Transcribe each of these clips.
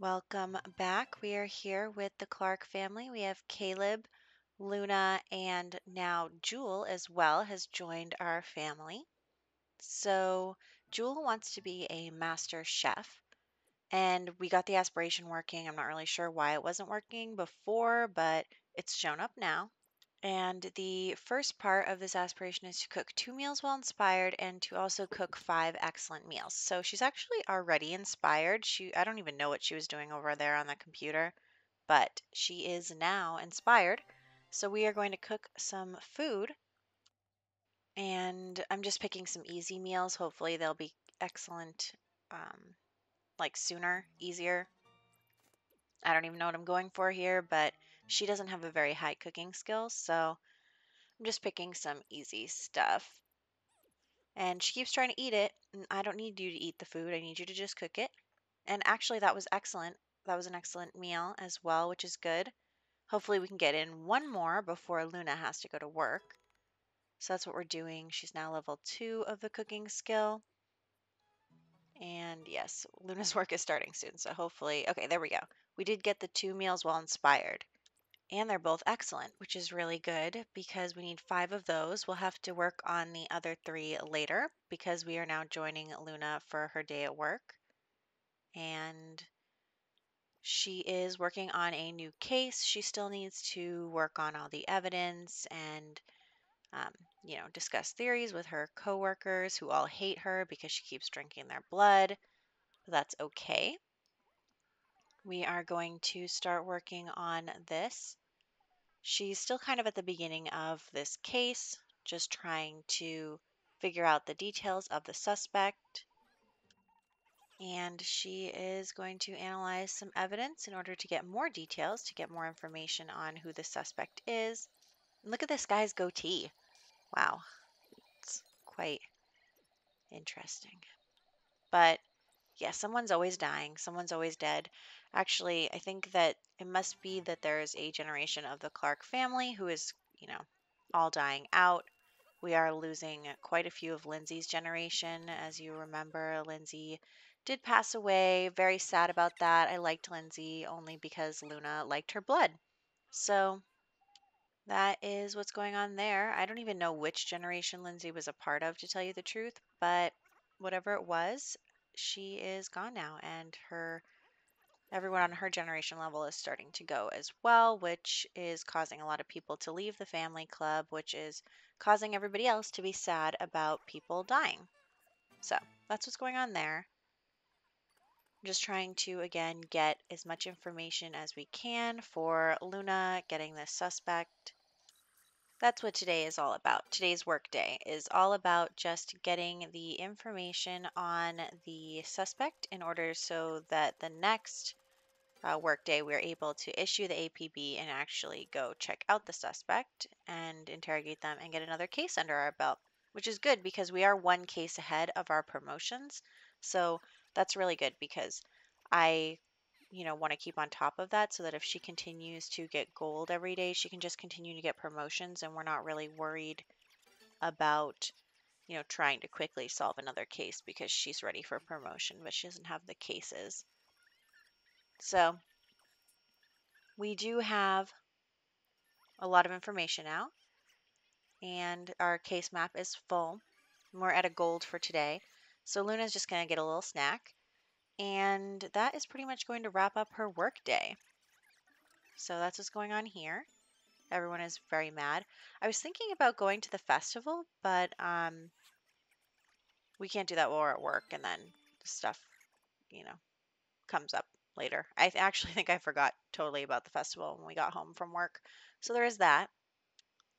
Welcome back. We are here with the Clark family. We have Caleb, Luna, and now Jewel as well has joined our family. So, Jewel wants to be a master chef, and we got the aspiration working. I'm not really sure why it wasn't working before, but it's shown up now. And the first part of this aspiration is to cook 2 meals well inspired and to also cook 5 excellent meals. So she's actually already inspired. I don't even know what she was doing over there on the computer, but she is now inspired. So we are going to cook some food, and I'm just picking some easy meals. Hopefully they'll be excellent, um, like sooner, easier. I don't even know what I'm going for here, but she doesn't have a very high cooking skill, so I'm just picking some easy stuff. And she keeps trying to eat it, and I don't need you to eat the food. I need you to just cook it. And actually, that was excellent. That was an excellent meal as well, which is good. Hopefully, we can get in one more before Luna has to go to work. So that's what we're doing. She's now level 2 of the cooking skill. And yes, Luna's work is starting soon. So hopefully, okay, there we go. We did get the 2 meals well inspired. And they're both excellent, which is really good because we need 5 of those. We'll have to work on the other 3 later because we are now joining Luna for her day at work. And she is working on a new case. She still needs to work on all the evidence and, um, discuss theories with her coworkers who all hate her because she keeps drinking their blood. That's okay. We are going to start working on this. She's still kind of at the beginning of this case, just trying to figure out the details of the suspect. And she is going to analyze some evidence in order to get more details, to get more information on who the suspect is. And look at this guy's goatee. Wow, it's quite interesting. But yeah, someone's always dying, someone's always dead. Actually, I think that it must be that there's a generation of the Clark family who is, all dying out. We are losing quite a few of Lindsay's generation. As you remember, Lindsay did pass away. Very sad about that. I liked Lindsay only because Luna liked her blood. So that is what's going on there. I don't even know which generation Lindsay was a part of, to tell you the truth, but whatever it was, she is gone now, and everyone on her generation level is starting to go as well, which is causing a lot of people to leave the family club, which is causing everybody else to be sad about people dying. So that's what's going on there. I'm just trying to, again, get as much information as we can for Luna getting this suspect. That's what today is all about. Today's work day is all about just getting the information on the suspect in order so that the next workday, we're able to issue the APB and actually go check out the suspect and interrogate them and get another case under our belt, which is good because we are one case ahead of our promotions. So that's really good because I, want to keep on top of that so that if she continues to get gold every day, she can just continue to get promotions and we're not really worried about, trying to quickly solve another case because she's ready for promotion, but she doesn't have the cases. So we do have a lot of information now, and our case map is full. We're at a gold for today. So Luna's just going to get a little snack, and that is pretty much going to wrap up her work day. So that's what's going on here. Everyone is very mad. I was thinking about going to the festival, but we can't do that while we're at work, and then stuff, you know, comes up later. I actually think I forgot totally about the festival when we got home from work. So there is that.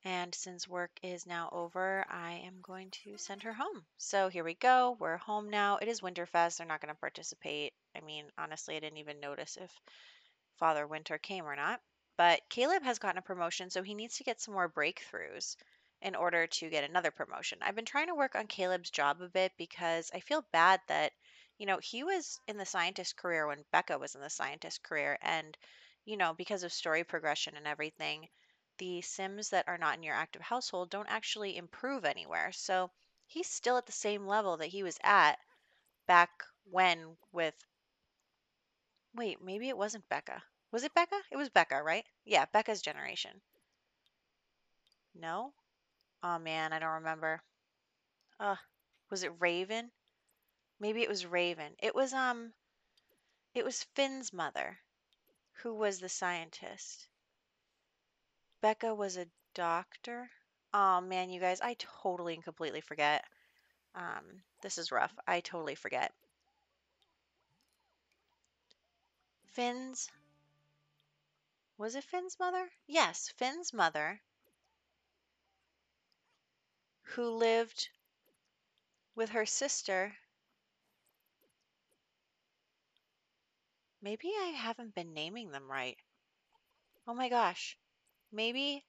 And since work is now over, I am going to send her home. So here we go. We're home now. It is Winterfest. They're not going to participate. I mean, honestly, I didn't even notice if Father Winter came or not. But Caleb has gotten a promotion, so he needs to get some more breakthroughs in order to get another promotion. I've been trying to work on Caleb's job a bit because I feel bad that, he was in the scientist career when Becca was in the scientist career. And, because of story progression and everything, the Sims that are not in your active household don't actually improve anywhere. So he's still at the same level that he was at back when with Wait, maybe it wasn't Becca. Was it Becca? It was Becca, right? Yeah, Becca's generation. No? Oh man, I don't remember. Was it Raven? Maybe it was Raven. It was Finn's mother who was the scientist. Becca was a doctor. Oh man, you guys, I totally and completely forget. This is rough. I totally forget. Finn's, was it Finn's mother? Yes, Finn's mother, who lived with her sister. Maybe I haven't been naming them right. Oh my gosh. Maybe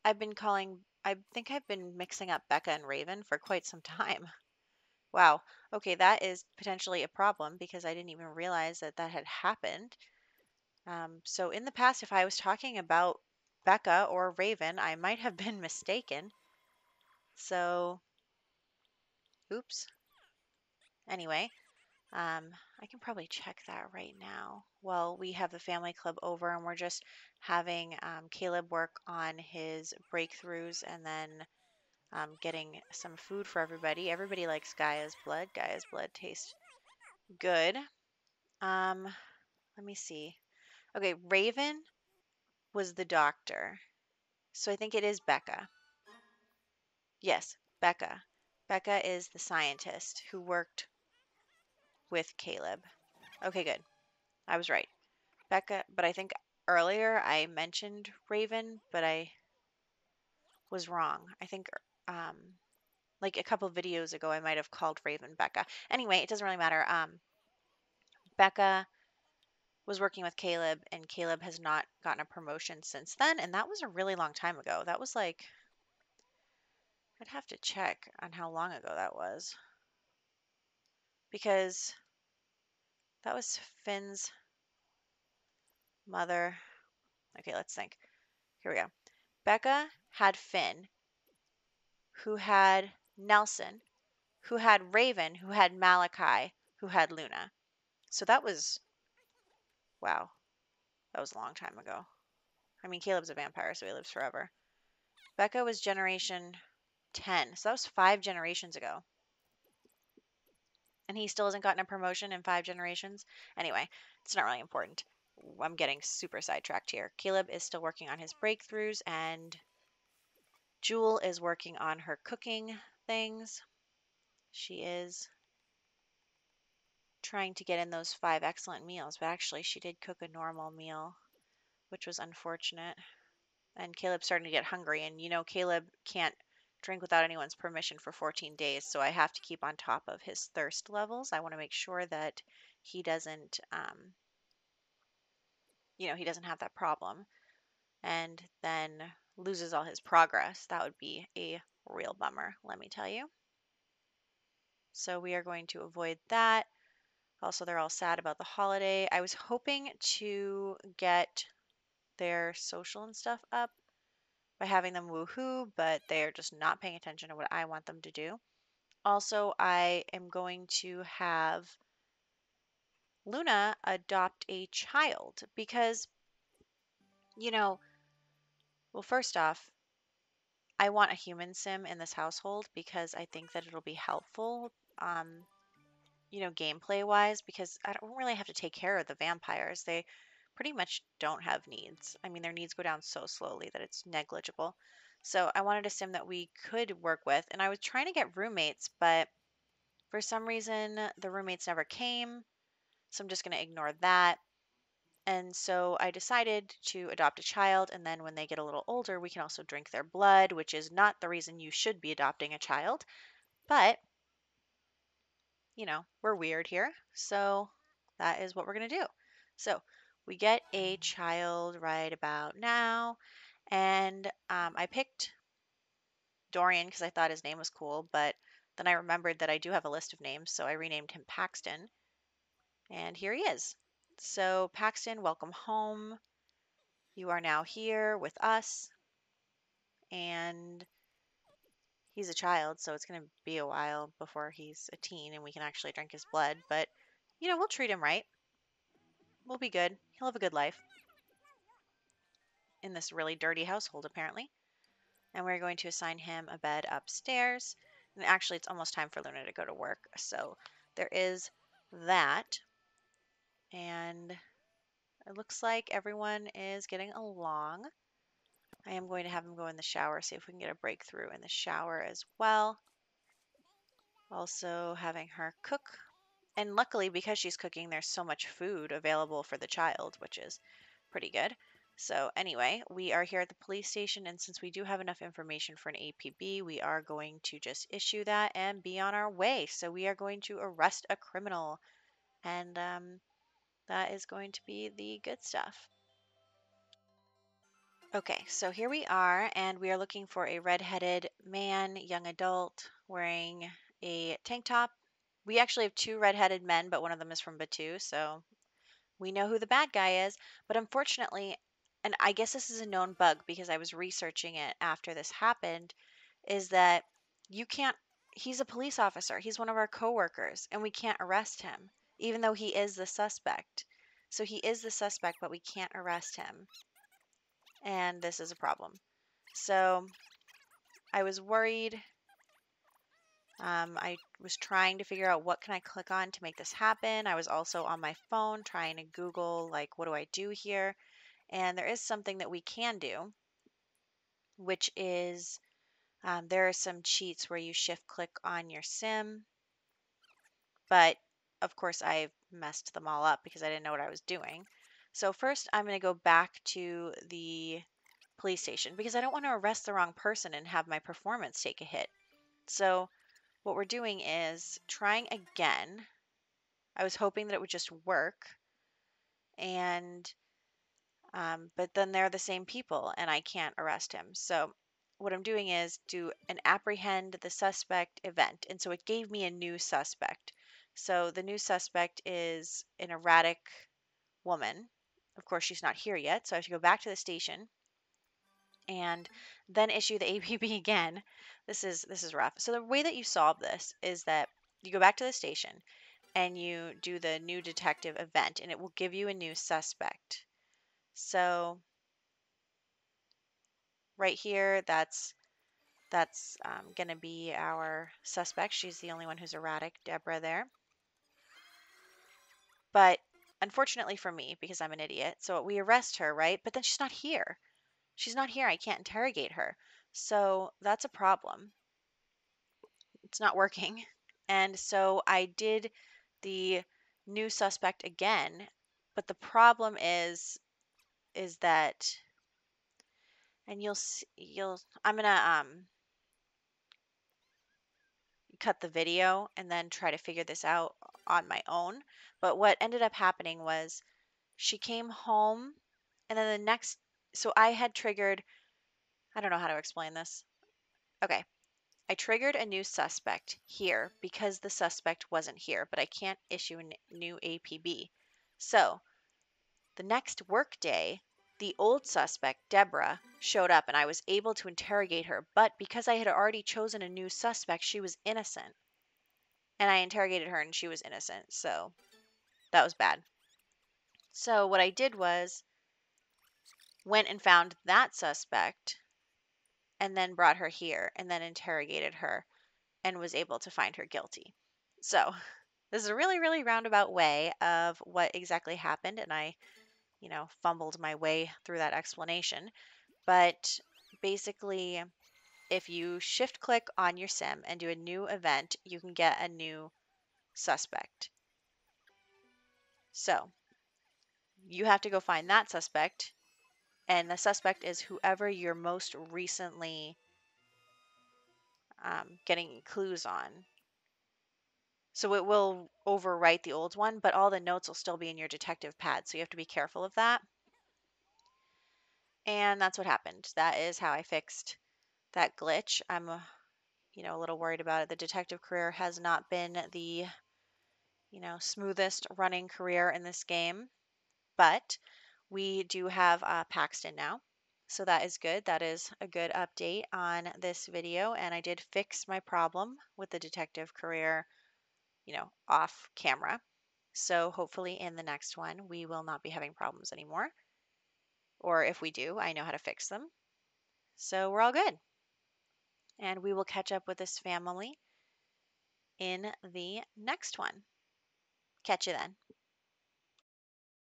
I think I've been mixing up Becca and Raven for quite some time. Wow. Okay, that is potentially a problem because I didn't even realize that that had happened. So in the past, if I was talking about Becca or Raven, I might have been mistaken. So, oops. Anyway, I can probably check that right now. Well, we have the family club over and we're just having Caleb work on his breakthroughs and then getting some food for everybody. Everybody likes Gaia's blood. Gaia's blood tastes good. Um, let me see. Okay, Raven was the doctor. So I think it is Becca. Yes, Becca. Becca is the scientist who worked with Caleb. Okay, good. I was right. Becca, but I think earlier I mentioned Raven, but I was wrong. I think um like a couple videos ago I might have called Raven Becca. Anyway, it doesn't really matter. Becca was working with Caleb and Caleb has not gotten a promotion since then, and that was a really long time ago. That was like I'd have to check on how long ago that was because that was Finn's mother. Okay, let's think. Here we go. Becca had Finn, who had Nelson, who had Raven, who had Malachi, who had Luna. So that was, wow, that was a long time ago. I mean, Caleb's a vampire, so he lives forever. Becca was generation 10, so that was 5 generations ago. And he still hasn't gotten a promotion in 5 generations. Anyway, it's not really important. I'm getting super sidetracked here. Caleb is still working on his breakthroughs, and Jewel is working on her cooking things. She is trying to get in those 5 excellent meals, but actually, she did cook a normal meal, which was unfortunate. And Caleb's starting to get hungry, and Caleb can't drink without anyone's permission for 14 days, so I have to keep on top of his thirst levels. I want to make sure that he doesn't, he doesn't have that problem and then loses all his progress. That would be a real bummer, let me tell you. So we are going to avoid that. Also, they're all sad about the holiday. I was hoping to get their social and stuff up by having them woohoo, but they are just not paying attention to what I want them to do. Also, I am going to have Luna adopt a child because, you know, well, first off, I want a human sim in this household because I think that it'll be helpful, um, gameplay wise, because I don't really have to take care of the vampires. They pretty much don't have needs. I mean, their needs go down so slowly that it's negligible. So I wanted a sim that we could work with, and I was trying to get roommates, but for some reason the roommates never came. So I'm just going to ignore that. And so I decided to adopt a child, and then when they get a little older, we can also drink their blood, which is not the reason you should be adopting a child. But, we're weird here. So that is what we're going to do. So we get a child right about now. And I picked Dorian because I thought his name was cool, but then I remembered that I do have a list of names, so I renamed him Paxton. And here he is. So, Paxton, welcome home. You are now here with us. And he's a child, so it's going to be a while before he's a teen and we can actually drink his blood. But, we'll treat him right. we'll be good. He'll have a good life in this really dirty household, apparently. And we're going to assign him a bed upstairs. And actually, it's almost time for Luna to go to work. So there is that. And it looks like everyone is getting along. I am going to have him go in the shower, see if we can get a breakthrough in the shower as well. Also having her cook. And luckily, because she's cooking, there's so much food available for the child, which is pretty good. So anyway, we are here at the police station, and since we do have enough information for an APB, we are going to just issue that and be on our way. So we are going to arrest a criminal, and that is going to be the good stuff. Okay, so here we are, and we are looking for a redheaded man, young adult, wearing a tank top. We actually have two redheaded men, but one of them is from Batu, so we know who the bad guy is. But unfortunately, and I guess this is a known bug because I was researching it after this happened, is that you can't, he's a police officer. He's one of our coworkers, and we can't arrest him, even though he is the suspect. So he is the suspect, but we can't arrest him. And this is a problem. So I was worried. I was trying to figure out what can I click on to make this happen. I was also on my phone trying to Google, like, what do I do here? And there is something that we can do, which is there are some cheats where you shift click on your sim, but of course I messed them all up because I didn't know what I was doing. So first I'm going to go back to the police station because I don't want to arrest the wrong person and have my performance take a hit. So what we're doing is trying again. I was hoping that it would just work, and but then they're the same people and I can't arrest him. So what I'm doing is do an apprehend the suspect event. And so it gave me a new suspect. So the new suspect is an erratic woman. Of course, she's not here yet, so I have to go back to the station and then issue the APB again. This is rough. So the way that you solve this is that you go back to the station and you do the new detective event and it will give you a new suspect. So right here, that's going to be our suspect. She's the only one who's erratic, Deborah there. But unfortunately for me, because I'm an idiot, so we arrest her, right? But then she's not here. She's not here. I can't interrogate her. So that's a problem. It's not working. And so I did the new suspect again, but the problem is that, and you'll I'm gonna cut the video and then try to figure this out on my own. But what ended up happening was she came home and then the next, so I had triggered, I don't know how to explain this. Okay. I triggered a new suspect here because the suspect wasn't here, but I can't issue a new APB. So the next workday, the old suspect, Deborah, showed up and I was able to interrogate her. But because I had already chosen a new suspect, she was innocent. And I interrogated her and she was innocent. So that was bad. So what I did was went and found that suspect and then brought her here and then interrogated her and was able to find her guilty. So this is a really, really roundabout way of what exactly happened. And I, fumbled my way through that explanation. But basically, if you shift click on your sim and do a new event, you can get a new suspect. So you have to go find that suspect, and the suspect is whoever you're most recently getting clues on. So it will overwrite the old one, but all the notes will still be in your detective pad, so you have to be careful of that. And that's what happened. That is how I fixed that glitch. I'm a little worried about it. The detective career has not been the smoothest running career in this game, but we do have Paxton now. So that is good. That is a good update on this video. And I did fix my problem with the detective career, off camera. So hopefully in the next one, we will not be having problems anymore. Or if we do, I know how to fix them. So we're all good. And we will catch up with this family in the next one. Catch you then.